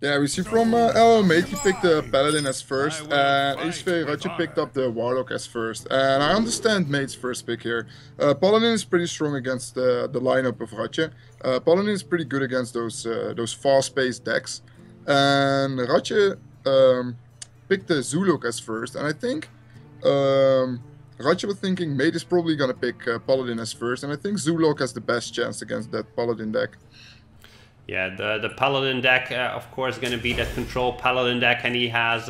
Yeah, we see from LLL.maDe he picked the Paladin as first, and ECV ratje picked up the Warlock as first. And I understand MaDe's first pick here. Paladin is pretty strong against the lineup of ratje. Paladin is pretty good against those fast-paced decks. And ratje picked the Zuluk as first, and I think ratje was thinking MaDe is probably gonna pick Paladin as first, and I think Zuluk has the best chance against that Paladin deck. Yeah, the Paladin deck, of course, going to be that control Paladin deck, and he has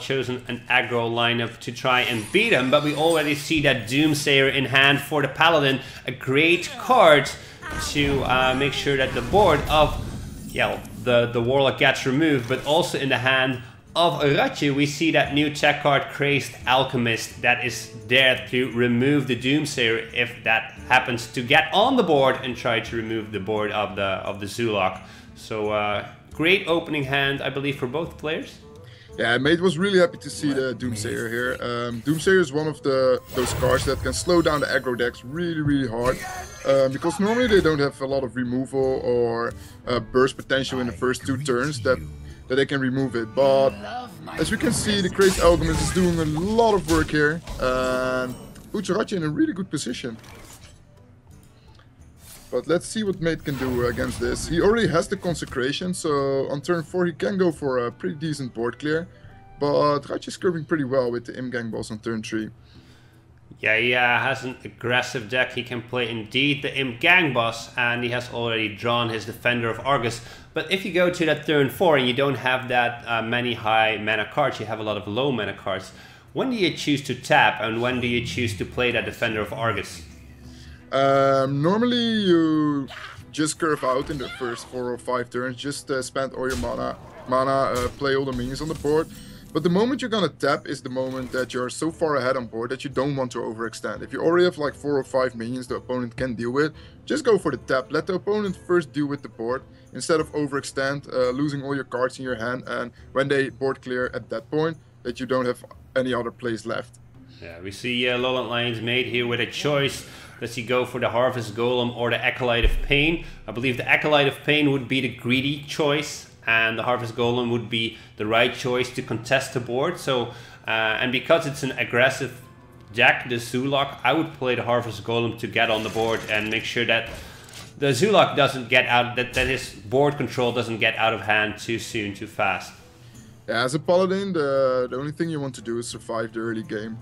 chosen an aggro lineup to try and beat him. But we already see that Doomsayer in hand for the Paladin, a great card to make sure that the board of the Warlock gets removed, but also in the hand of ratje, we see that new tech card, Crazed Alchemist, that is there to remove the Doomsayer if that happens to get on the board and try to remove the board of the Zuluk. So great opening hand, I believe, for both players. Yeah, MaDe was really happy to see the Doomsayer here. Doomsayer is one of those cards that can slow down the aggro decks really hard. Because normally they don't have a lot of removal or burst potential in the first 2 turns that they can remove it. But as you can see, the Crazed Alchemist is doing a lot of work here and puts ratje in a really good position. But let's see what MaDe can do against this. He already has the Consecration, so on turn 4 he can go for a pretty decent board clear. But ratje is curving pretty well with the Imgang boss on turn 3. Yeah, he has an aggressive deck. He can play indeed the Imgang boss, and he has already drawn his Defender of Argus. But if you go to that turn 4 and you don't have that many high mana cards, you have a lot of low mana cards, when do you choose to tap and when do you choose to play that Defender of Argus? Normally you just curve out in the first 4 or 5 turns, just spend all your mana, play all the minions on the board. But the moment you're gonna tap is the moment that you're so far ahead on board that you don't want to overextend. If you already have like 4 or 5 minions the opponent can deal with, just go for the tap. Let the opponent first deal with the board instead of overextend, losing all your cards in your hand, and when they board clear at that point, that you don't have any other plays left. Yeah, we see Lowland Lions made here with a choice. Does he go for the Harvest Golem or the Acolyte of Pain? I believe the Acolyte of Pain would be the greedy choice, and the Harvest Golem would be the right choice to contest the board. So, and because it's an aggressive deck, the Zuluk, I would play the Harvest Golem to get on the board and make sure that the Zuluk doesn't get out, that his board control doesn't get out of hand too soon, too fast. Yeah, as a Paladin, the only thing you want to do is survive the early game.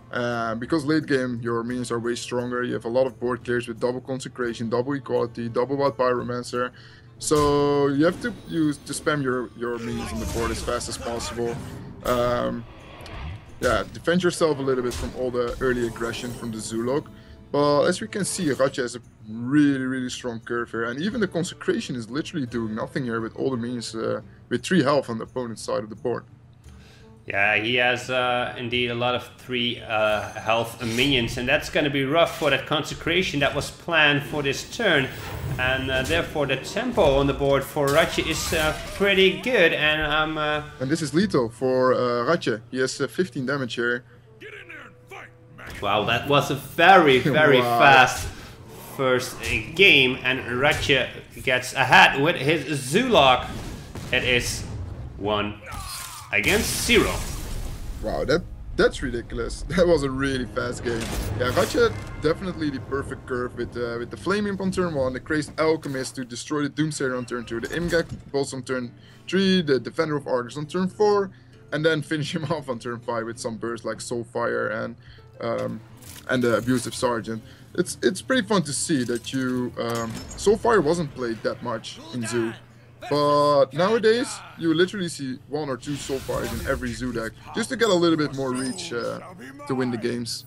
Because late game, your minions are way stronger. You have a lot of board clears with double Consecration, double Equality, double Wild Pyromancer. So you have to spam your minions on the board as fast as possible. Yeah, defend yourself a little bit from all the early aggression from the Zuluk. But as we can see, ratje has a really strong curve here, and even the Consecration is literally doing nothing here with all the minions with 3 health on the opponent's side of the board. Yeah, he has indeed a lot of 3 health minions, and that's going to be rough for that Consecration that was planned for this turn. And therefore the tempo on the board for ratje is pretty good, and and this is lethal for ratje. He has 15 damage here. Wow, that was a very fast first game, and ratje gets ahead with his Zuluk. It is 1 against 0. Wow, that's ridiculous. That was a really fast game. Yeah, ratje definitely the perfect curve with the Flame Imp on turn 1, the Crazed Alchemist to destroy the Doomsayer on turn 2, the Imgang boss on turn 3, the Defender of Argus on turn 4, and then finish him off on turn 5 with some bursts like Soulfire and the Abusive Sergeant. It's pretty fun to see that you Soulfire wasn't played that much in Zoo. But nowadays, you literally see 1 or 2 Soulfires in every Zoo deck, just to get a little bit more reach to win the games.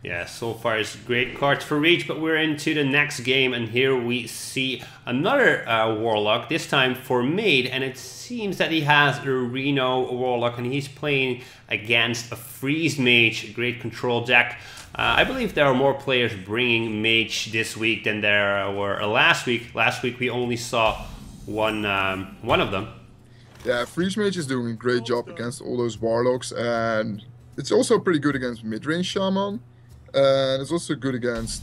Yeah, Soulfire is a great card for reach, but we're into the next game, and here we see another Warlock, this time for MaDe, and it seems that he has a Reno Warlock, and he's playing against a Freeze Mage, a great control deck. I believe there are more players bringing Mage this week than there were last week. Last week we only saw one of them. Yeah, Freeze Mage is doing a great job against all those Warlocks, and it's also pretty good against mid-range Shaman, and it's also good against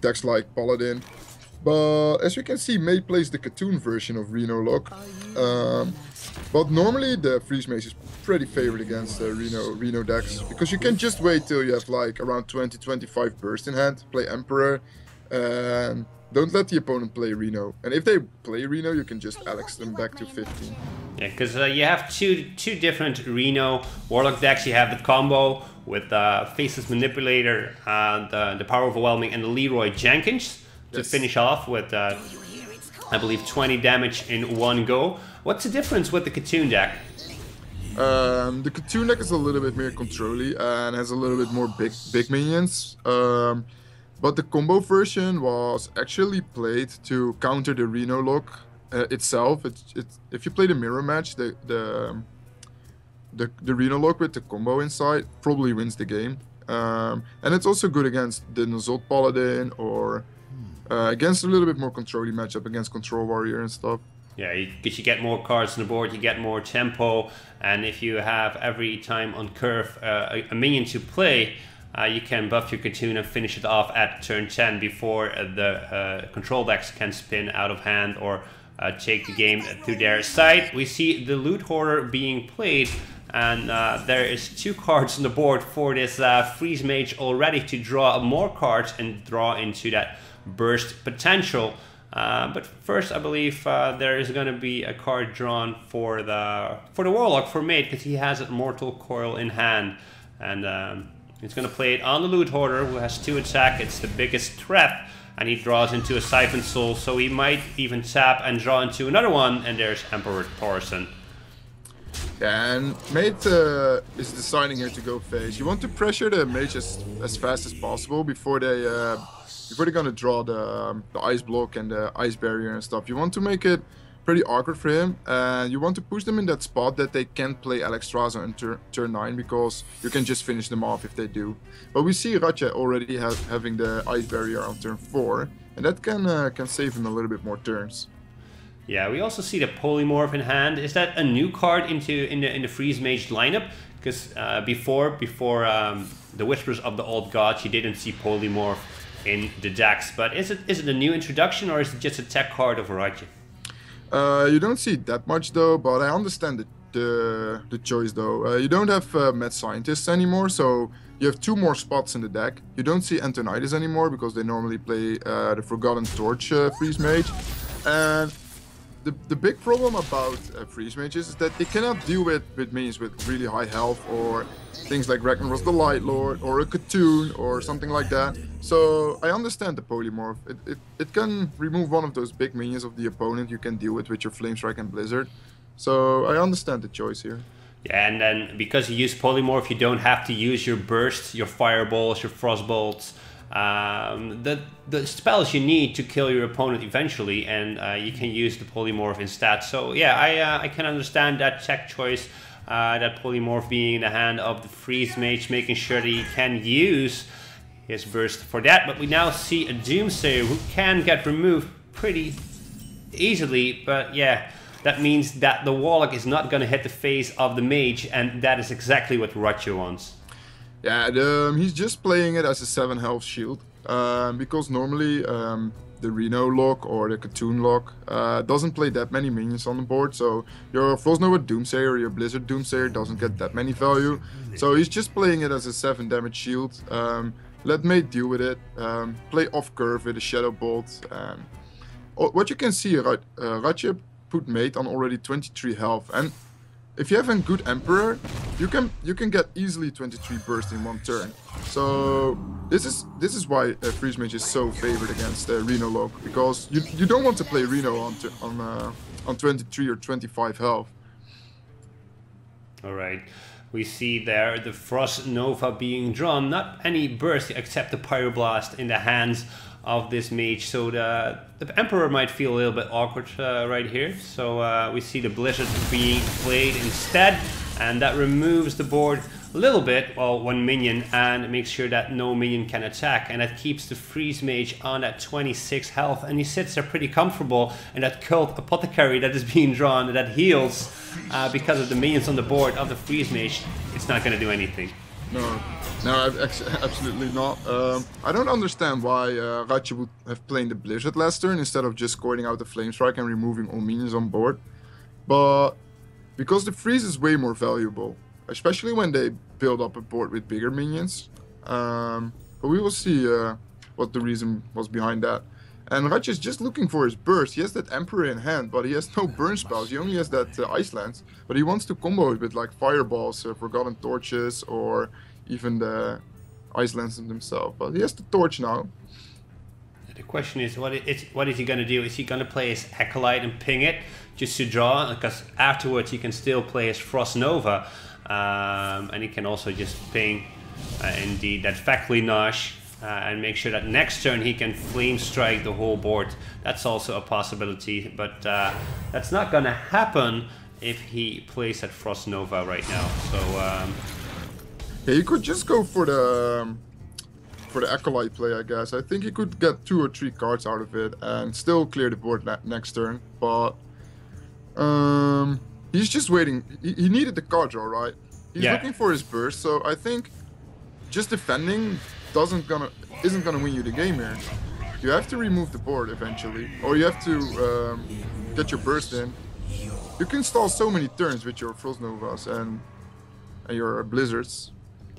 decks like Paladin. But as you can see, MaDe plays the Cartoon version of Reno Lock. But normally the Freeze Mage is pretty favored against Reno decks, because you can just wait till you have like around 20-25 burst in hand, play Emperor, and don't let the opponent play Reno. And if they play Reno, you can just Alex them back to 15. Yeah, because you have two different Reno Warlock decks. You have the combo with Faceless Manipulator, the Power Overwhelming, and the Leroy Jenkins to finish off with, I believe, 20 damage in one go. What's the difference with the Cartoon deck? The Cartoon deck is a little bit more controlly and has a little bit more big minions. But the combo version was actually played to counter the Reno Lock itself. If you play the mirror match, the Reno Lock with the combo inside probably wins the game. And it's also good against the Nozot Paladin, or against a little bit more controlly matchup against Control Warrior and stuff. Yeah, because you get more cards on the board, you get more tempo, and if you have every time on curve a minion to play, you can buff your Cartoon and finish it off at turn 10 before the control decks can spin out of hand or take the game to their side. We see the Loot Hoarder being played, and there is 2 cards on the board for this Freeze Mage already to draw more cards and draw into that burst potential. But first, I believe there is going to be a card drawn for the Warlock for MaDe, because he has a Mortal Coil in hand, and he's going to play it on the Loot Hoarder, who has 2 attack. It's the biggest threat, and he draws into a Siphon Soul, so he might even tap and draw into another one, and there's Emperor Thorson. Yeah, and MaDe is deciding here to go phase. You want to pressure the mage as fast as possible before they're gonna draw the ice block and the ice barrier and stuff. You want to make it pretty awkward for him, and you want to push them in that spot that they can't play Alexstrasza on turn 9, because you can just finish them off if they do. But we see Ratje already having the ice barrier on turn 4, and that can save him a little bit more turns. Yeah, we also see the Polymorph in hand. Is that a new card in the Freeze Mage lineup? Because before the Whispers of the Old Gods, you didn't see Polymorph in the decks. But is it a new introduction, or is it just a tech card of Ratje? You don't see that much though, but I understand the choice though. You don't have Mad Scientists anymore, so you have 2 more spots in the deck. You don't see Antonidas anymore, because they normally play the Forgotten Torch Freeze Mage. And the big problem about Freeze Mages is that they cannot deal with minions with really high health, or things like Ragnaros the Light Lord, or a Cartoon, or something like that. So I understand the Polymorph. It can remove one of those big minions of the opponent you can deal with your Flamestrike and Blizzard. So I understand the choice here. Yeah, and then because you use Polymorph, you don't have to use your Bursts, your Fireballs, your Frostbolts, the spells you need to kill your opponent eventually, and you can use the Polymorph instead. So yeah, I can understand that tech choice, that Polymorph being in the hand of the Freeze Mage, making sure that he can use his burst for that. But we now see a Doomsayer who can get removed pretty easily, but yeah, that means that the Warlock is not going to hit the face of the Mage, and that is exactly what Ratje wants. Yeah, he's just playing it as a 7 health shield, because normally the Reno Lock or the Cartoon Lock doesn't play that many minions on the board, so your Frostnova Doomsayer or your Blizzard Doomsayer doesn't get that many value. So he's just playing it as a 7 damage shield. Let MaDe deal with it, play off curve with a Shadow Bolt. What you can see, Ratje put MaDe on already 23 health, and if you have a good Emperor, you can get easily 23 burst in 1 turn. So this is why Freeze Mage is so favored against Reno Lock, because you don't want to play Reno on 23 or 25 health. All right. We see there the Frost Nova being drawn, not any burst except the Pyroblast in the hands of this mage, so the Emperor might feel a little bit awkward right here. So we see the Blizzard being played instead, and that removes the board a little bit, well, 1 minion, and makes sure that no minion can attack, and that keeps the Freeze Mage on that 26 health, and he sits there pretty comfortable. And that Cult Apothecary that is being drawn, that heals because of the minions on the board of the Freeze Mage, it's not going to do anything. No, absolutely not. I don't understand why Ratje would have played the Blizzard last turn instead of just scoring out the Flame Strike and removing all minions on board. But because the freeze is way more valuable, especially when they build up a board with bigger minions. But we will see what the reason was behind that. And Ratje is just looking for his burst. He has that Emperor in hand, but he has no burn spells. He only has that Ice Lance. But he wants to combo it with like Fireballs, Forgotten Torches, or even the Ice Lance himself. But he has the Torch now. The question is, what is he going to do? Is he going to play his Acolyte and ping it just to draw? Because afterwards he can still play his Frost Nova. And he can also just ping indeed that Factory Nash. And make sure that next turn he can Flame Strike the whole board. That's also a possibility, but that's not gonna happen if he plays that Frost Nova right now. So yeah, you could just go for the Acolyte play, I guess. I think he could get 2 or 3 cards out of it and still clear the board next turn. But he's just waiting. He needed the card draw, right? He's looking for his burst, so I think just defending isn't gonna win you the game here. You have to remove the board eventually, or you have to get your burst in. You can stall so many turns with your Frost Novas and your Blizzards.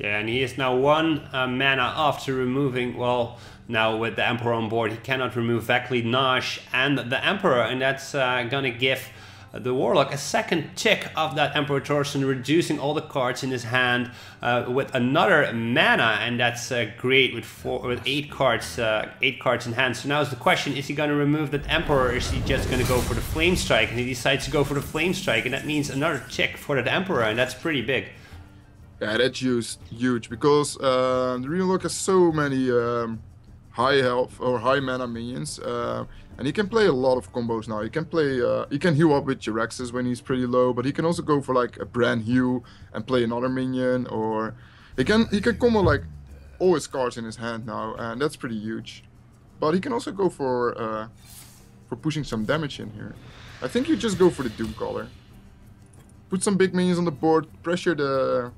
yeah, and he is now 1 mana after removing. Well, now with the Emperor on board, he cannot remove Vackley Nash and the Emperor, and that's gonna give the Warlock a second tick of that Emperor Thorson, reducing all the cards in his hand with another mana, and that's great with 8 cards in hand. So now is the question: is he going to remove that Emperor, or is he just going to go for the Flame Strike? And he decides to go for the Flame Strike, and that means another tick for that Emperor, and that's pretty big. Yeah, that's huge because the Warlock has so many high health or high mana minions. And he can play a lot of combos now. He can play, he can heal up with Jiraxes when he's pretty low, but he can also go for like a brand heal and play another minion, or he can combo like all his cards in his hand now, and that's pretty huge. But he can also go for pushing some damage in here. I think you just go for the Doomcaller. Put some big minions on the board, pressure the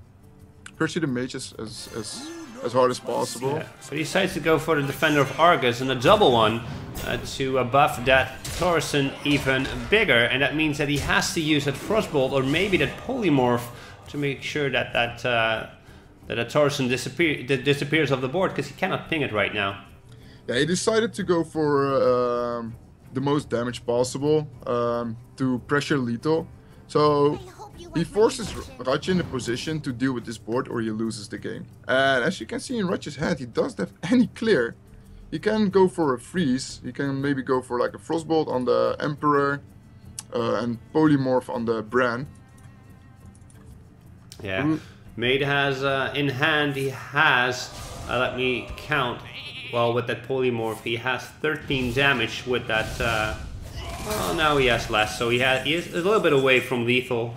mage as hard as possible. Yeah. So he decides to go for the Defender of Argus and a double one to buff that Thorson even bigger, and that means that he has to use that Frostbolt or maybe that Polymorph to make sure that that Thorson disappears off the board, because he cannot ping it right now. Yeah, he decided to go for the most damage possible to pressure lethal. So he forces Ratje in the position to deal with this board, or he loses the game. And as you can see in Ratje's hand, he doesn't have any clear. He can go for a freeze. He can maybe go for like a Frostbolt on the Emperor and Polymorph on the Bran. Yeah, Made has in hand, he has, let me count, well, with that Polymorph, he has 13 damage with that, well, now he has less, so he is a little bit away from lethal.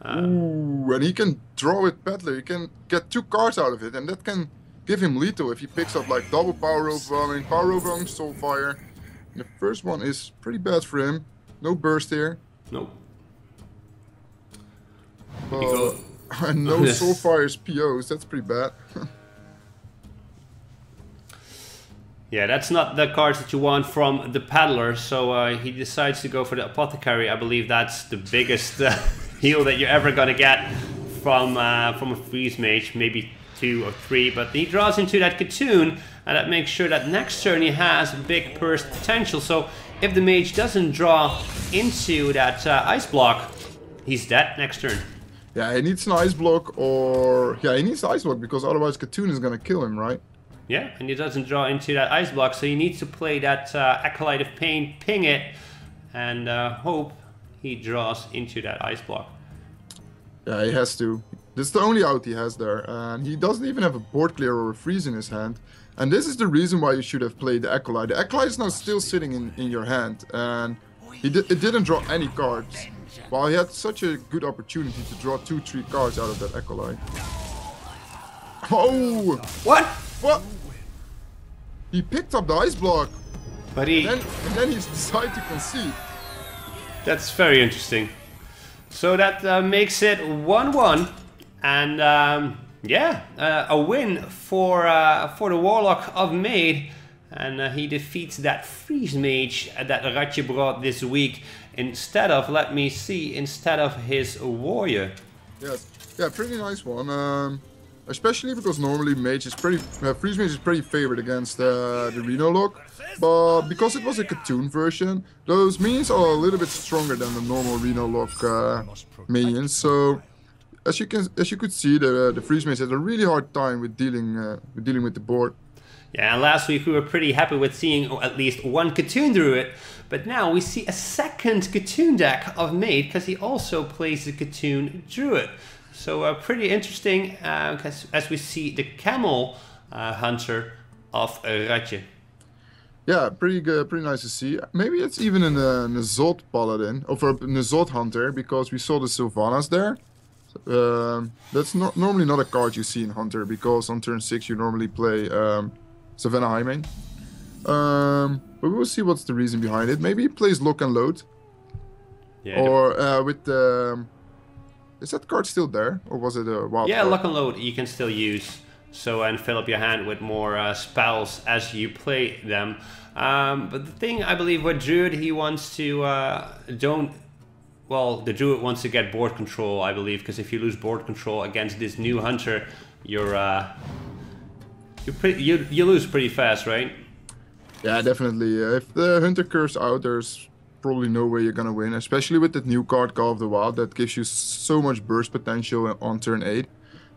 Ooh, and he can draw with Peddler. He can get 2 cards out of it, and that can give him lethal if he picks up like double Power Overwhelming, Soulfire. And the first one is pretty bad for him. No burst here. Nope. And no Soulfire's POs. That's pretty bad. Yeah, that's not the cards that you want from the Paddler, so he decides to go for the Apothecary. I believe that's the biggest heal that you're ever gonna get from a Freeze Mage, maybe 2 or 3, but he draws into that Katoon, and that makes sure that next turn he has big burst potential. So if the Mage doesn't draw into that Ice Block, he's dead next turn. Yeah, he needs an Ice Block, or... Yeah, he needs Ice Block, because otherwise Katoon is gonna kill him, right? Yeah, and he doesn't draw into that Ice Block, so he needs to play that Acolyte of Pain, ping it, and hope he draws into that Ice Block. Yeah, he has to. This is the only out he has there, and he doesn't even have a board clear or a freeze in his hand. And this is the reason why you should have played the Acolyte. The Acolyte is now still sitting in your hand, and it didn't draw any cards. While he had such a good opportunity to draw 2-3 cards out of that Acolyte. Oh! What? What? He picked up the Ice Block, but and then he decided to concede. That's very interesting. So that makes it 1-1, and Yeah, a win for the Warlock of MaDe, and he defeats that Freeze Mage that Ratje brought this week instead of, let me see, instead of his Warrior. Yes, yeah, pretty nice one. Especially because normally Freeze Mage is pretty favored against the Reno lock, but because it was a Katoon version, those minions are a little bit stronger than the normal Reno lock minions. So as you could see, the Freeze Mage had a really hard time with dealing with the board. Yeah, and last week we were pretty happy with seeing at least one Katoon Druid, but now we see a second Katoon deck of MaDe because he also plays the Katoon Druid. So pretty interesting, as we see the Camel Hunter of Ratje. Yeah, pretty good, pretty nice to see. Maybe it's even in a Zod Paladin, or a Zod Hunter, because we saw the Sylvanas there. That's normally not a card you see in Hunter, because on turn 6 you normally play Savannah Highmane. But we'll see what's the reason behind it. Maybe he plays Lock and Load. Yeah, or with the... Is that card still there, or was it a wild Yeah, card? Lock and Load you can still use. So, and fill up your hand with more spells as you play them. But the thing, I believe, with Druid, he wants to well, the Druid wants to get board control, I believe, because if you lose board control against this new Hunter, you lose pretty fast, right? Yeah, definitely. If the Hunter curves out, there's probably no way you're gonna win, especially with that new card, Call of the Wild, that gives you so much burst potential on turn 8.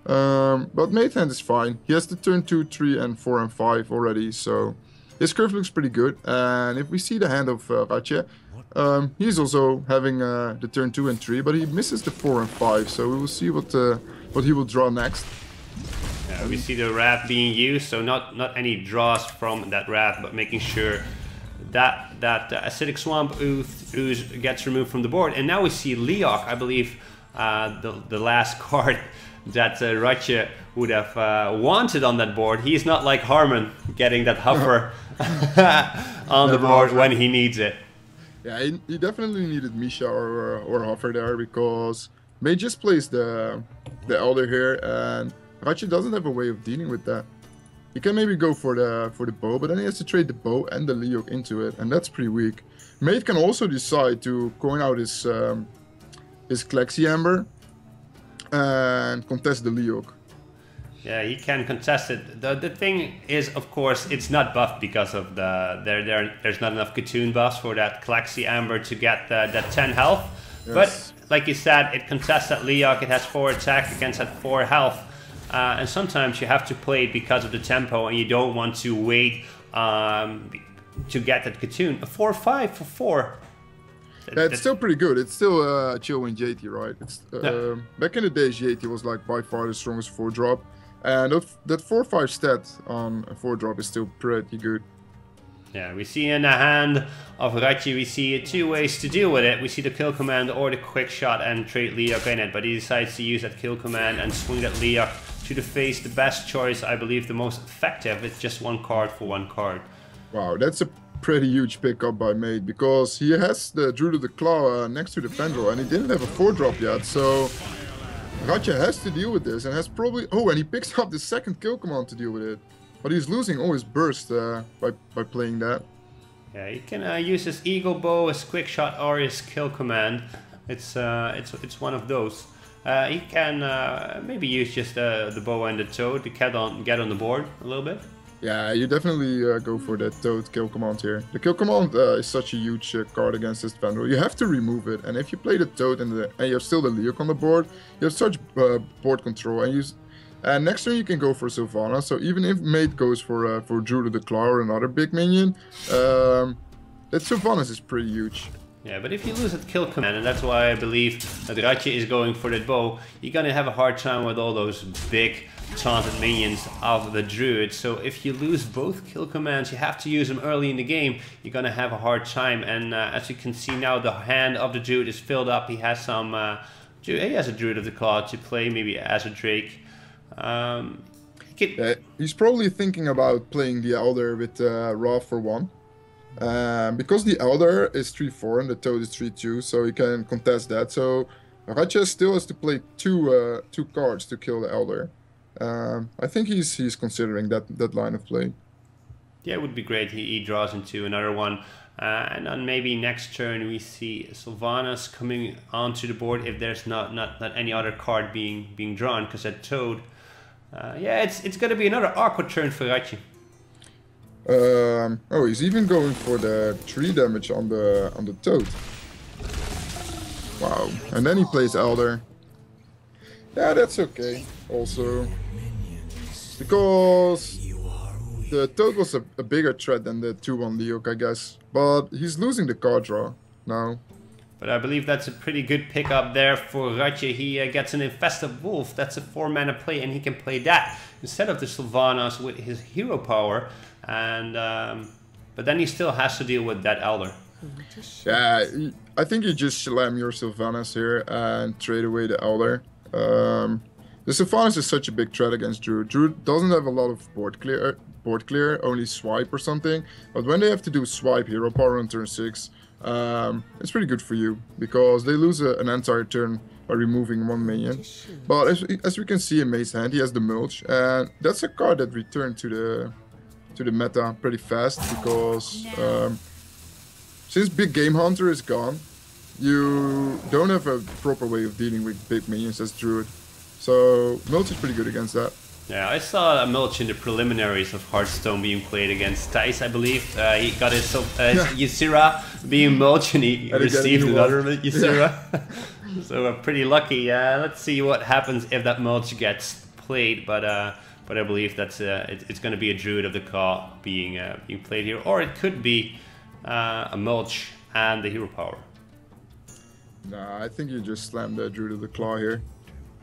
But MaDe hand is fine. He has the turn 2, 3, and 4 and 5 already, so his curve looks pretty good. And if we see the hand of Ratje, he's also having the turn 2 and 3, but he misses the 4 and 5, so we will see what he will draw next. Yeah, we see the Wrath being used, so not any draws from that Wrath, but making sure that Acidic Swamp Ooze gets removed from the board. And now we see Leok, I believe, the last card that Ratje would have wanted on that board. He's not like Harmon, getting that Huffer on the board when he needs it. Yeah, he definitely needed Misha or Huffer there, because MaDe just plays the Elder here, and Ratje doesn't have a way of dealing with that. He can maybe go for the bow, but then he has to trade the bow and the Leok into it, and that's pretty weak. MaDe can also decide to coin out his Klexi Amber and contest the Leok. Yeah, he can contest it. The thing is, of course, it's not buffed because of there's not enough Katoon buffs for that Klexi Amber to get that 10 health. Yes. But like you said, it contests that Leok. It has 4 attack against that 4 health. And sometimes you have to play it because of the tempo, and you don't want to wait to get that Katoon. A 4/5 for 4. Yeah, it's still pretty good. It's still chill in JT, right? It's back in the day, JT was like by far the strongest 4-drop, and that 4/5 stat on a 4-drop is still pretty good. Yeah, we see in the hand of Ratje, we see 2 ways to deal with it. We see the kill command or the quick shot and trade Leok in it, but he decides to use that kill command and swing that Leok to the face. The best choice, I believe, the most effective. It's just 1 card for 1 card. Wow, that's a pretty huge pickup by MaDe, because he has the Druid of the Claw next to the Fendrel, and he didn't have a 4-drop yet, so Ratje has to deal with this, and has probably... Oh, and he picks up the second kill command to deal with it. But he's losing all his burst by playing that. Yeah, he can use his Eagle Bow, his Quick Shot, or his Kill Command. It's one of those. He can maybe use just the Bow and the Toad to get on the board a little bit. Yeah, you definitely go for that Toad kill command here. The kill command is such a huge card against this Vandal. You have to remove it, and if you play the Toad and you have still the Leok on the board, you have such board control. And next turn you can go for Sylvana. So even if MaDe goes for Druid of the Claw or another big minion, that Sylvanas is pretty huge. Yeah, but if you lose that kill command, and that's why I believe that Ratje is going for that bow, you're gonna have a hard time with all those big taunted minions of the Druid. So if you lose both kill commands, you have to use them early in the game, you're gonna have a hard time. And as you can see now, the hand of the Druid is filled up. He has some he has a Druid of the Claw to play, maybe as a Drake. He's probably thinking about playing the Elder with Raw for 1. Because the Elder is 3/4 and the Toad is 3/2, so he can contest that. So Ratje still has to play two cards to kill the Elder. I think he's considering that line of play. Yeah, it would be great. He draws into another one. And then maybe next turn we see Sylvanas coming onto the board if there's not any other card being drawn, because that Toad. Yeah, it's gonna be another awkward turn for Ratje. Oh, he's even going for the 3 damage on the Toad. Wow, and then he plays Elder. Yeah, that's okay. Also, because the Toad was a bigger threat than the 2-1 Leok, I guess. But he's losing the card draw now. But I believe that's a pretty good pickup there for Ratje. He gets an Infested Wolf. That's a 4-mana play, and he can play that instead of the Sylvanas with his hero power. And but then he still has to deal with that Elder. Yeah, I think you just slam your Sylvanas here and trade away the Elder. The Sylvanas is such a big threat against Druid. Druid doesn't have a lot of board clear, only swipe or something. But when they have to do swipe hero power on turn 6, it's pretty good for you, because they lose an entire turn by removing 1 minion. But as we can see in May's hand, he has the Mulch, and that's a card that returned to the meta pretty fast, because since Big Game Hunter is gone, you don't have a proper way of dealing with big minions as Druid. So Mulch is pretty good against that. Yeah, I saw a Mulch in the preliminaries of Hearthstone being played against Thijs, I believe. He got his Ysera being Mulch, and he received another Ysera. Yeah. So pretty lucky. Let's see what happens if that Mulch gets played. But I believe that's it's going to be a Druid of the Claw being played here, or it could be a Mulch and the hero power. Nah, I think you just slam the Druid of the Claw here.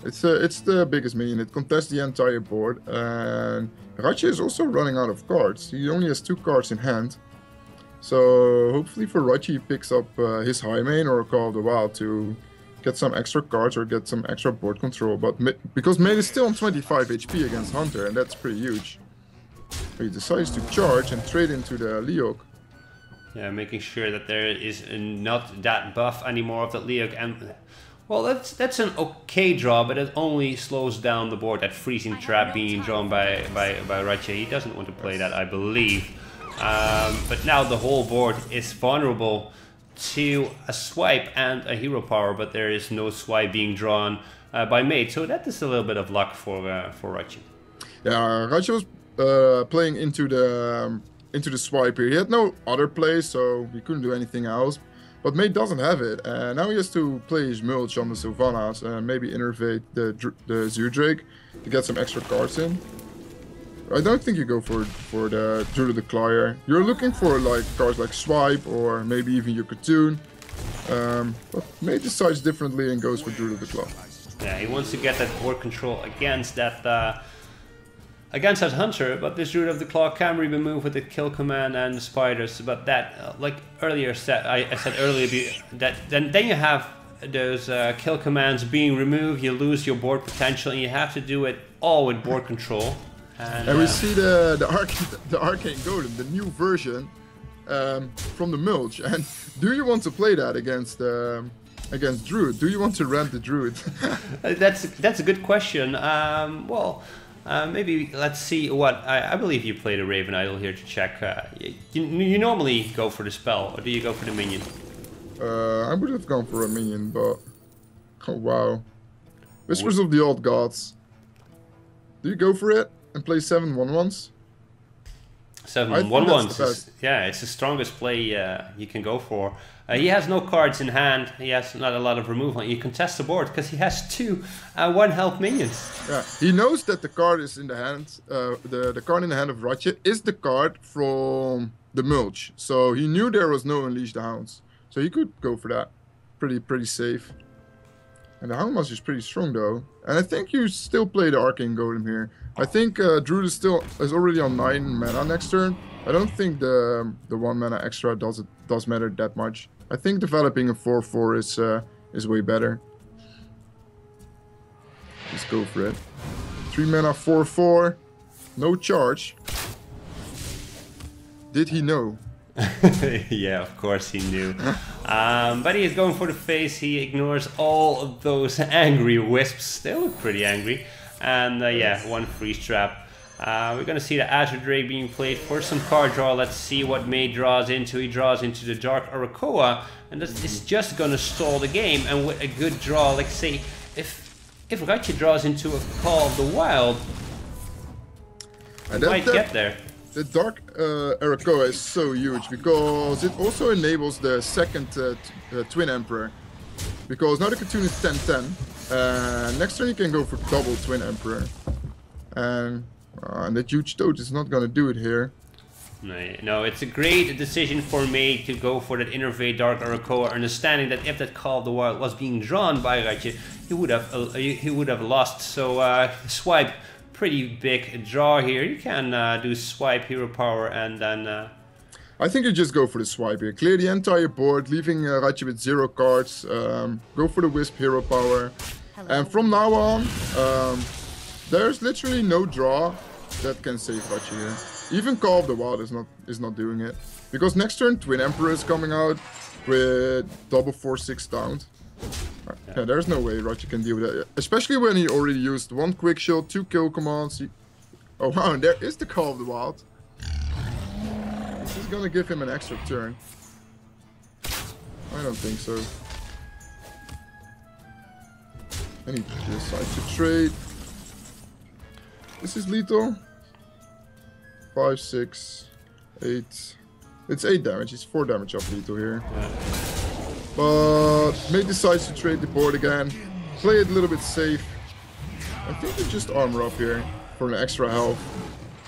It's the biggest minion. It contests the entire board, and Ratje is also running out of cards. He only has 2 cards in hand. So hopefully for Ratje he picks up his High Main or Call of the Wild to get some extra cards or get some extra board control. But because Main is still on 25 HP against Hunter, and that's pretty huge. He decides to charge and trade into the Leok. Yeah, making sure that there is not that buff anymore of that Leok. And well, that's an okay draw, but it only slows down the board. That freezing trap being drawn by Ratje. He doesn't want to play that, I believe. But now the whole board is vulnerable to a swipe and a hero power, but there is no swipe being drawn by Mate. So that is a little bit of luck for Ratje. Yeah, Ratje was playing into the swipe here. He had no other play, so he couldn't do anything else. But Mate doesn't have it, and now he has to play his Mulch on the Sylvanas and maybe innervate the Zoodrake to get some extra cards in. I don't think you go for the Druid of the Claw here. You're looking for like cards like Swipe or maybe even your Cartoon. But Mate decides differently and goes for Druid of the Claw. Yeah, he wants to get that board control against that Hunter, but this Druid of the Claw can be removed with the kill command and the spiders. But that, like earlier said, I said earlier, that then you have those kill commands being removed. You lose your board potential, and you have to do it all with board control. And we see the Arcane Golem, the new version from the Mulch. And do you want to play that against Druid? Do you want to ramp the Druid? That's a good question. Well. Maybe let's see what I believe you played a Raven Idol here to check. You normally go for the spell, or do you go for the minion? I would have gone for a minion, but oh wow, Whispers of the Old Gods. Do you go for it and play 7 1/1s? 7 1/1s. Yeah, it's the strongest play you can go for. He has no cards in hand. He has not a lot of removal. You contest the board because he has 2 1-health minions. Yeah, he knows that the card is in the hand. The card in the hand of Ratje is the card from the Mulch. So he knew there was no Unleash the Hounds. So he could go for that. Pretty safe. And the Houndmaster is pretty strong though. And I think you still play the Arcane Golem here. I think Druid is already on 9 mana next turn. I don't think the 1 mana extra does matter that much. I think developing a 4/4 is way better. Let's go for it. 3 mana 4/4, no charge. Did he know? Yeah, of course he knew. But he is going for the face. He ignores all of those angry wisps. They look pretty angry. And yeah, one freeze trap. We're gonna see the Azure Drake being played for some card draw. Let's see what MaDe draws into. He draws into the Dark Arakoa, and this is just gonna stall the game. And with a good draw, like say, if ratje draws into a Call of the Wild, he might get there. The Dark Arakoa is so huge because it also enables the second Twin Emperor. Because now the Katoon is 10-10. Next turn you can go for double Twin Emperor. And that huge toad is not going to do it here. No, it's a great decision for MaDe to go for that Innervate Dark Arakoa, understanding that if that Call of the Wild was being drawn by ratje, he would have lost. So swipe, pretty big draw here. You can do swipe, hero power, and then... I think you just go for the swipe here. Clear the entire board, leaving ratje with 0 cards. Go for the Wisp hero power. And from now on, there's literally no draw that can save ratje here. Even Call of the Wild is not doing it. Because next turn Twin Emperor is coming out with double 4/6 down. Yeah, there's no way ratje can deal with that. Especially when he already used 1 quick shield, 2 kill commands. Oh wow, and there is the Call of the Wild. This is gonna give him an extra turn. I don't think so. And he decides to trade. This is lethal. 5, 6, 8. It's 8 damage. It's 4 damage off lethal here. But MaDe decides to trade the board again. Play it a little bit safe. I think we just armor up here for an extra health.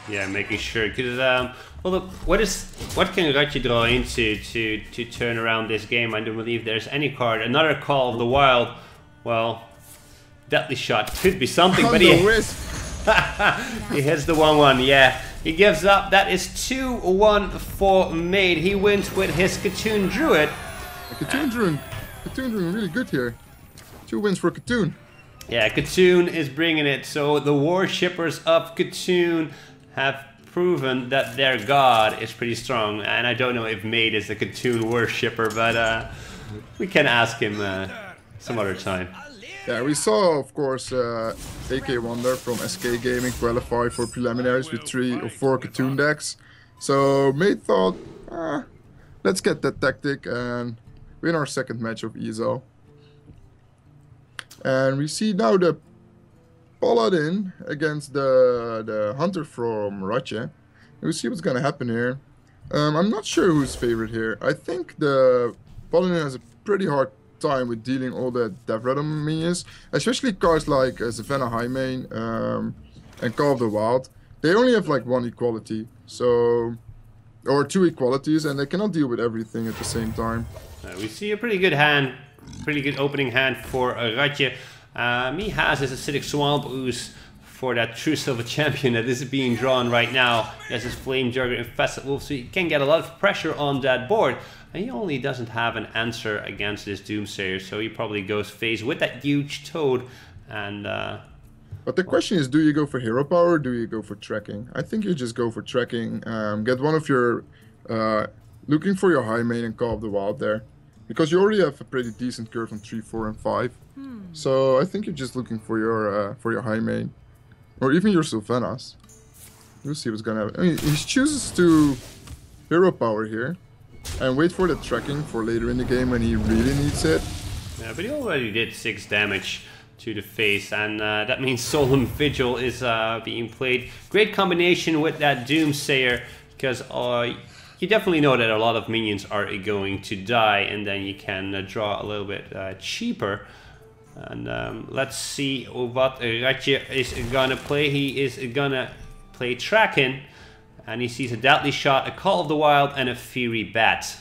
Yeah, making sure, because well, look, what can ratje draw into to turn around this game? I don't believe there's any card. Another Call of the Wild. Well, Deadly Shot could be something, but he hits the 1/1. Yeah, he gives up. That is 2-1 for MaDe. He wins with his Katoon Druid. Katoon doing really good here. 2 wins for Katoon. Yeah, Katoon is bringing it. So the worshippers of Katoon have proven that their god is pretty strong. And I don't know if MaDe is a Katoon worshipper, but we can ask him some other time. Yeah, we saw, of course, AK Wonder from SK Gaming qualify for preliminaries with 3 or 4 Katoon decks. So MaDe thought, let's get that tactic and win our second match of ESL. And we see now the Paladin against the Hunter from ratje. We'll see what's gonna happen here. I'm not sure who's favorite here. I think the Paladin has a pretty hard time with dealing all the Death Rattle minions, especially cards like Savannah Highmane and Call of the Wild. They only have like 1 equality, so or 2 equalities, and they cannot deal with everything at the same time. We see a pretty good hand, pretty good opening hand for ratje. He has his Acidic Swamp Ooze for that True Silver Champion that is being drawn right now. He has his Flame Jugger Infested Wolf, so he can get a lot of pressure on that board. And he only doesn't have an answer against this Doomsayer, so he probably goes phase with that huge Toad. And but the question is, do you go for hero power or do you go for tracking? I think you just go for tracking. Get one of your looking for your Highmane and Call of the Wild there, because you already have a pretty decent curve on 3, 4, and 5. So I think you're just looking for your Highmane, or even your Sylvanas. We'll see what's gonna happen. I mean, he chooses to hero power here and wait for the tracking for later in the game when he really needs it. Yeah, but he already did 6 damage to the face, and that means Solemn Vigil is being played. Great combination with that Doomsayer, because you definitely know that a lot of minions are going to die, and then you can draw a little bit cheaper. And let's see what ratje is gonna play. He is gonna play Tracking, and he sees a Deadly Shot, a Call of the Wild, and a Fury Bat.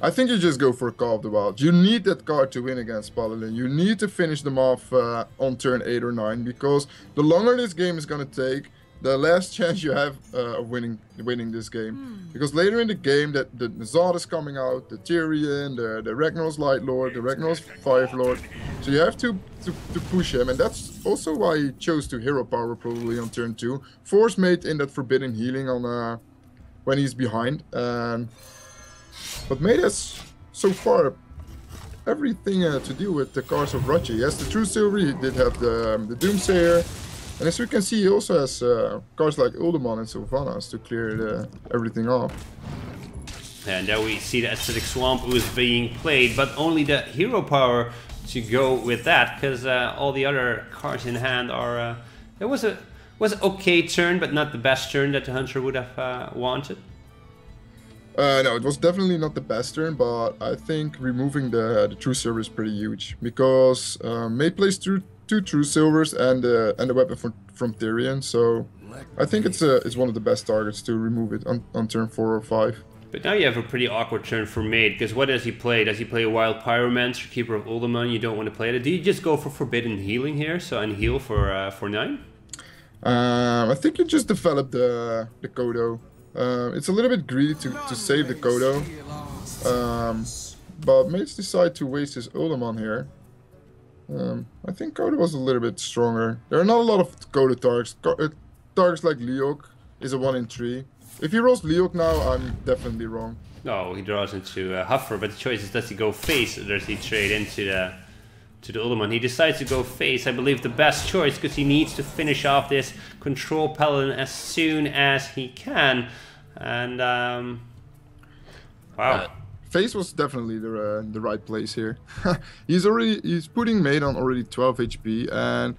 I think you just go for a Call of the Wild. You need that card to win against Paladin. You need to finish them off on turn 8 or 9, because the longer this game is gonna take, the last chance you have of winning this game. Because later in the game, the Zod is coming out, the Tyrion, the Ragnar's Light Lord, the Ragnar's Fire Lord. So you have to push him, and that's also why he chose to hero power probably on turn 2. Force MaDe in that Forbidden Healing on when he's behind. But MaDe has so far everything to deal with the cards of ratje. He has the True Silver, he did have the Doomsayer. And as we can see, he also has cards like Uldaman and Sylvanas to clear everything off. And there we see the Acidic Swamp who is being played, but only the hero power to go with that, because all the other cards in hand are... it was an okay turn, but not the best turn that the Hunter would have wanted. No, it was definitely not the best turn, but I think removing the True Silver is pretty huge, because May plays through 2 True Silvers and the weapon from Tyrion, so I think it's one of the best targets to remove it on turn 4 or 5. But now you have a pretty awkward turn for Mate, because what does he play? Does he play a Wild Pyromancer, Keeper of Uldaman? You don't want to play that. Do you just go for Forbidden Healing here, so and heal for 9? I think you just develop the Kodo. It's a little bit greedy to save the Kodo, but Mates decide to waste his Uldaman here. I think Kodo was a little bit stronger. There are not a lot of Kodo targets. Targets like Leok is a 1 in 3. If he rolls Leok now, I'm definitely wrong. No, he draws into Huffer, but the choice is, does he go face or does he trade into the Uldaman? He decides to go face, I believe the best choice, because he needs to finish off this Control Paladin as soon as he can. And wow. Face was definitely the right place here. he's putting Mate on already 12 HP, and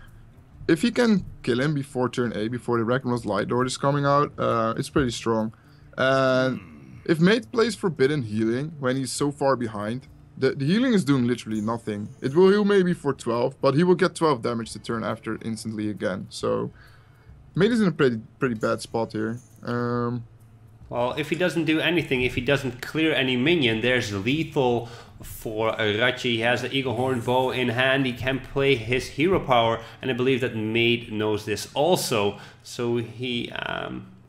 if he can kill him before turn 8, before the Ragnaros Light Lord is coming out, it's pretty strong. And if Mate plays Forbidden Healing when he's so far behind, the healing is doing literally nothing. It will heal maybe for 12, but he will get 12 damage the turn after instantly again. So Mate is in a pretty bad spot here. Well, if he doesn't do anything, if he doesn't clear any minion, there's lethal for Ratje. He has the Eagle Horn bow in hand, he can play his hero power, and I believe that Mate knows this also. So he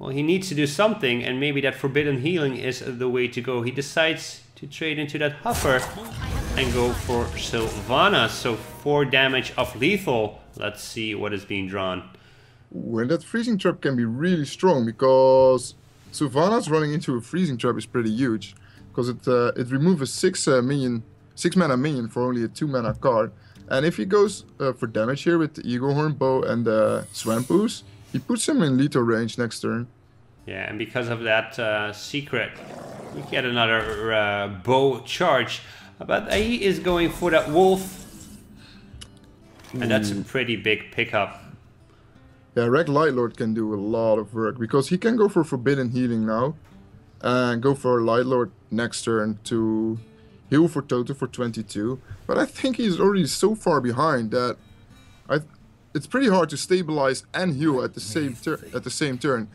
needs to do something, and maybe that Forbidden Healing is the way to go. He decides to trade into that Huffer and go for Sylvanas. So 4 damage of lethal. Let's see what is being drawn. When that Freezing Trap can be really strong, because Sylvanas running into a Freezing Trap is pretty huge, because it removes a 6 mana minion for only a 2 mana card. And if he goes for damage here with the Eagle Horn bow and the Swampus, he puts him in lethal range next turn. Yeah, and because of that secret, you get another bow charge. But he is going for that wolf, and that's a pretty big pickup. Yeah, Rag Light Lord can do a lot of work, because he can go for Forbidden Healing now and go for Light Lord next turn to heal for total for 22. But I think he's already so far behind that it's pretty hard to stabilize and heal at the same turn.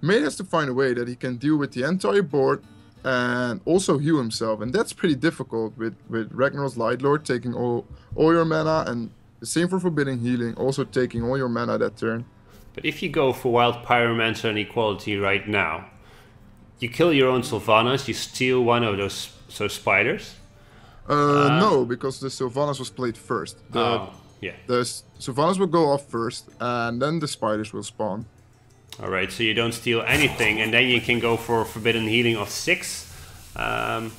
Mate has to find a way that he can deal with the entire board and also heal himself, and that's pretty difficult with Ragnaros Light Lord taking all your mana, and the same for Forbidden Healing, also taking all your mana that turn. But if you go for Wild Pyromancer and Equality right now, you kill your own Sylvanas, you steal one of those spiders? No, because the Sylvanas was played first. Yeah. The Sylvanas will go off first, and then the spiders will spawn. Alright, so you don't steal anything, and then you can go for Forbidden Healing of 6. Yeah,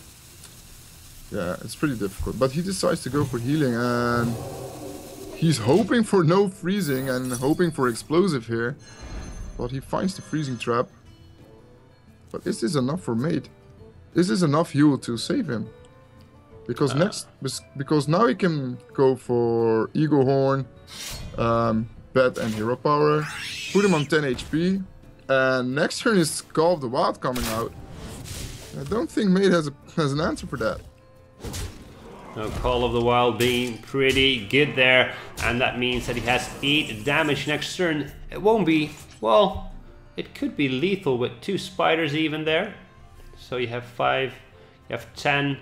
it's pretty difficult. But he decides to go for healing, and he's hoping for no freezing and hoping for explosive here. But he finds the freezing trap. But is this enough for Mate? Is this enough heal to save him? Because because now he can go for Eagle Horn, Bat and Hero Power, put him on 10 HP, and next turn is Call of the Wild coming out. I don't think Mate has an answer for that. Now Call of the Wild being pretty good there, and that means that he has 8 damage next turn. It won't be, well, it could be lethal with 2 spiders even there. So you have 5, you have 10,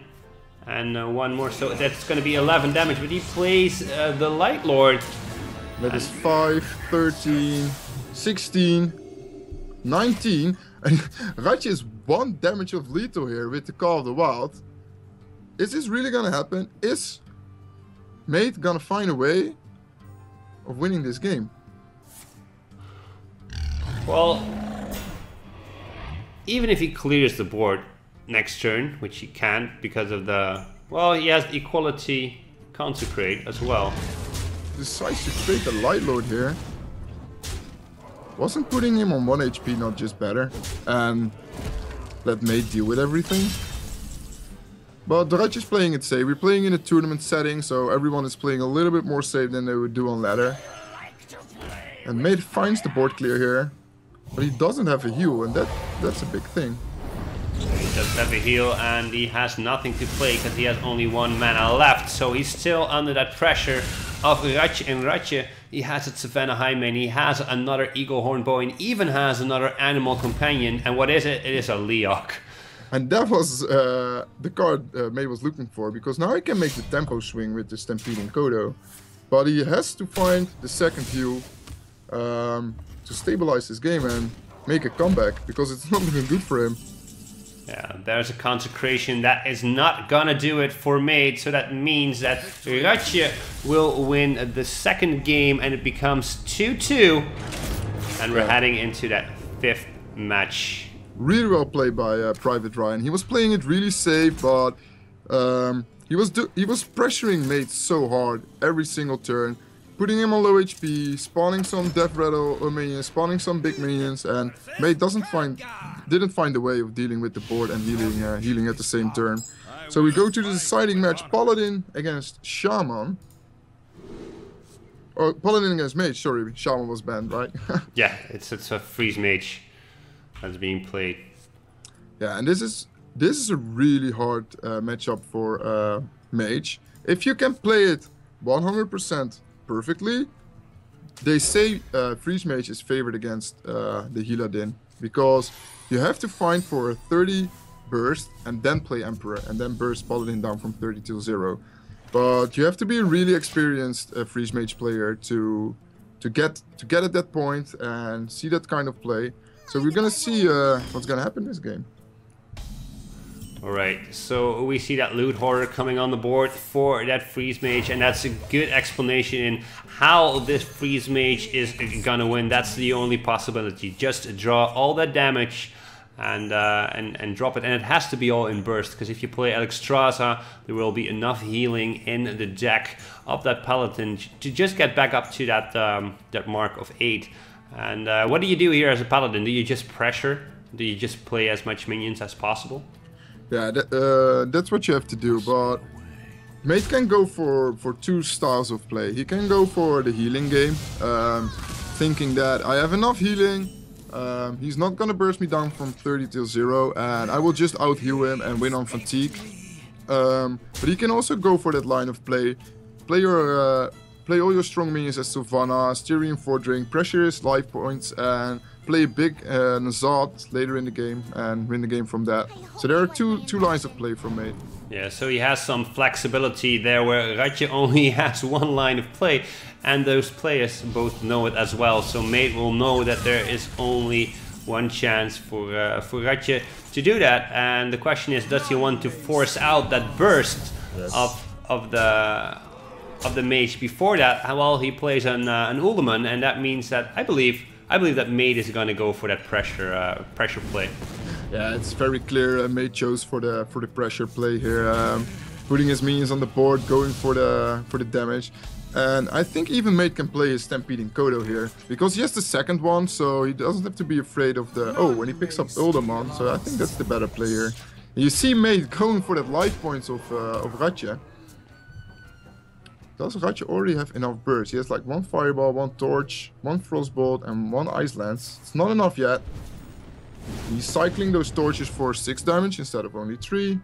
and 1 more, so that's going to be 11 damage, but he plays the Light Lord. That is 5, 13, 16, 19, and Ratje is 1 damage of lethal here with the Call of the Wild. Is this really gonna happen? Is Mate gonna find a way of winning this game? Well, even if he clears the board next turn, which he can't because of the... Well, he has Equality Consecrate as well. Decides to create a Light Lord here. Wasn't putting him on 1 HP not just better? And let mate deal with everything? But the Ratje is playing it safe. We're playing in a tournament setting, so everyone is playing a little bit more safe than they would do on ladder. And mate finds the board clear here. But he doesn't have a heal, and that's a big thing. He doesn't have a heal, and he has nothing to play because he has only 1 mana left. So he's still under that pressure of Ratje. And Ratje, he has a Savannah Highmane, he has another Eagle Horn Bow, and even has another animal companion. And what is it? It is a Leok. And that was the card May was looking for, because now he can make the tempo swing with the Stampeding Kodo. But he has to find the second heal to stabilize his game and make a comeback, because it's not looking good for him. Yeah, there's a consecration that is not gonna do it for mate, so that means that Ratje will win the second game and it becomes 2-2. And we're heading into that 5th match. Really well played by Private Ryan. He was playing it really safe, but he was pressuring mate so hard every single turn, putting him on low HP, spawning some Death Rattle minions, spawning some big minions, and mate didn't find a way of dealing with the board and healing at the same turn. So we go to the deciding match: Paladin against Shaman. Or Paladin against Mage. Sorry, Shaman was banned, right? Yeah, it's a freeze mage that's being played. Yeah, and this is a really hard matchup for Mage. If you can play it 100% perfectly, they say freeze mage is favored against the Healadin, because you have to find for a 30 burst and then play Emperor and then burst Paladin down from 30 to 0. But you have to be a really experienced freeze mage player to get at that point and see that kind of play. So we're gonna see what's gonna happen this game. Alright, so we see that loot hoarder coming on the board for that freeze mage, and that's a good explanation in how this freeze mage is gonna win. That's the only possibility. Just draw all that damage and drop it, and it has to be all in burst, because if you play Alexstrasza, there will be enough healing in the deck of that Paladin to just get back up to that that mark of 8. And what do you do here as a Paladin? Do you just pressure? Do you just play as much minions as possible? Yeah, that's what you have to do, but mate can go for 2 styles of play. He can go for the healing game, thinking that I have enough healing, he's not gonna burst me down from 30 till 0, and I will just out-heal him and win on fatigue. But he can also go for that line of play. Play all your strong minions as Sylvana, Styrian Fordring, pressure his life points, and play a big Nazad later in the game and win the game from that. So there are two lines of play from mate. Yeah, so he has some flexibility there, where Ratje only has 1 line of play, and those players both know it as well. So mate will know that there is only 1 chance for Ratje to do that, and the question is, does he want to force out that burst of the mage before that? Well, he plays an Uldaman, and that means that I believe that mate is going to go for that pressure play. Yeah, it's very clear. Mate chose for the pressure play here, putting his minions on the board, going for the damage. And I think even mate can play his Stampeding Kodo here, because he has the second one, so he doesn't have to be afraid of the when he picks up Uldaman. So I think that's the better play here. And you see mate going for that life points of Ratje. Does Ratje already have enough bursts? He has like 1 Fireball, 1 Torch, 1 Frostbolt, and 1 Ice Lance. It's not enough yet. He's cycling those torches for 6 damage instead of only 3.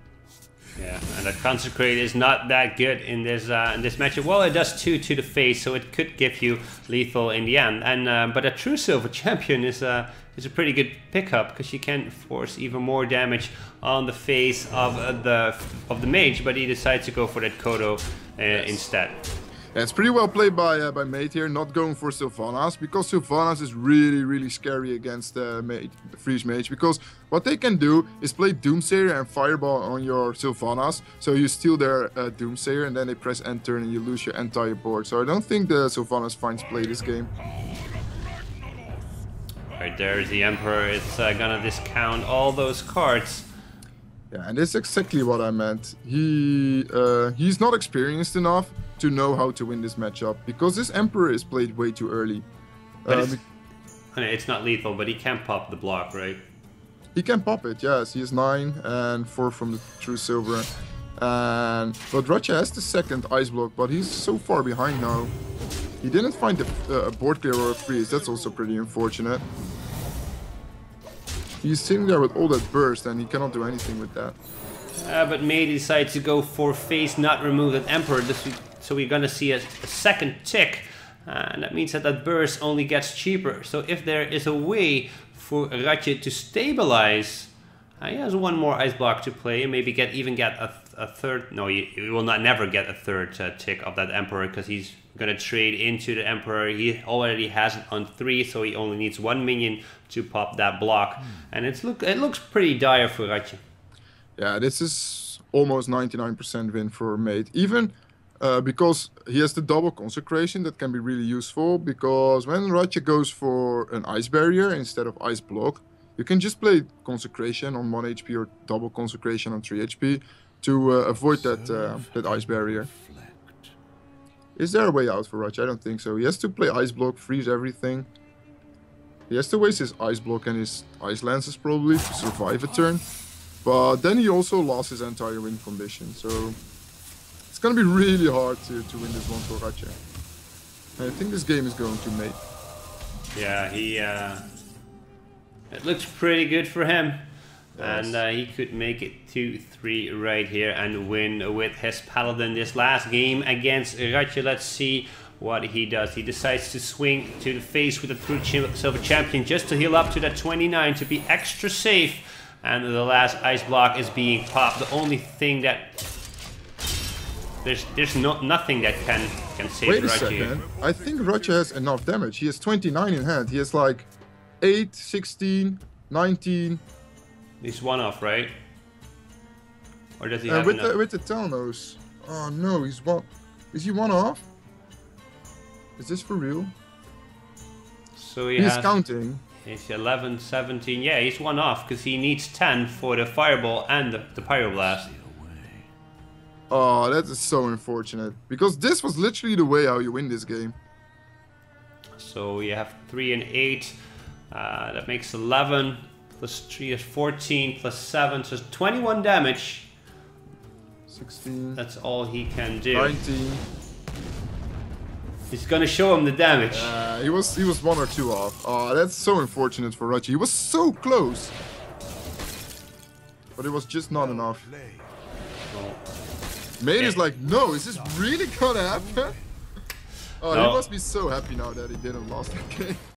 Yeah, and the Consecrate is not that good in this matchup. Well, it does 2 to the face, so it could give you lethal in the end. And but a true silver champion is a pretty good pickup, because you can force even more damage on the face of the mage, but he decides to go for that Kodo instead. Yeah, it's pretty well played by mate here, not going for Sylvanas, because Sylvanas is really scary against the freeze mage, because what they can do is play Doomsayer and Fireball on your Sylvanas, so you steal their Doomsayer and then they press end turn and you lose your entire board. So I don't think the Sylvanas finds play this game. Right, there's the Emperor. It's gonna discount all those cards. Yeah, and that's exactly what I meant. He's not experienced enough to know how to win this matchup, because this Emperor is played way too early. It's not lethal, but he can pop the block, right? He can pop it, yes. He is 9 and 4 from the true silver. But ratje has the second ice block, but he's so far behind now. He didn't find a board clear or a freeze. That's also pretty unfortunate. He's sitting there with all that burst and he cannot do anything with that. But MaDe decides to go for face, not remove that Emperor. So we're gonna see a second tick. And that means that that burst only gets cheaper. So if there is a way for ratje to stabilize, he has one more ice block to play and maybe even get a third. No, he will never get a third tick of that Emperor because he's gonna trade into the Emperor. He already has it on 3, so he only needs 1 minion to pop that block. And it looks pretty dire for ratje. Yeah, this is almost 99% win for MaDe. Even because he has the double consecration, that can be really useful. Because when ratje goes for an ice barrier instead of ice block, you can just play consecration on 1 HP or double consecration on 3 HP to avoid that ice barrier. Is there a way out for ratje? I don't think so. He has to play ice block, freeze everything. He has to waste his ice block and his ice lances probably to survive a turn. But then he also lost his entire win condition, so it's gonna be really hard to win this one for ratje. I think this game is going to MaDe. Yeah, it looks pretty good for him. Yes. And he could make it 2-3 right here and win with his Paladin this last game against ratje. Let's see what he does. He decides to swing to the face with the true silver champion just to heal up to that 29 to be extra safe. And the last ice block is being popped. The only thing that there's nothing that can save Wait a ratje. second. I think ratje has enough damage. He has 29 in hand. He has like 8, 16, 19. He's one off, right? Or does he have enough? With the Telnos. Oh no, he's one. Is he one off? Is this for real? So he's counting. He's 11, 17. Yeah, he's one off because he needs 10 for the fireball and the pyroblast. Oh, that is so unfortunate. Because this was literally the way how you win this game. So you have 3 and 8. That makes 11. Plus 3 is 14. Plus 7, so it's 21 damage. 16. That's all he can do. 19. He's gonna show him the damage. He was 1 or 2 off. Oh, that's so unfortunate for ratje. He was so close. But it was just not enough. MaDe is like, no, is this really gonna happen? Oh, no. He must be so happy now that he didn't lose that game.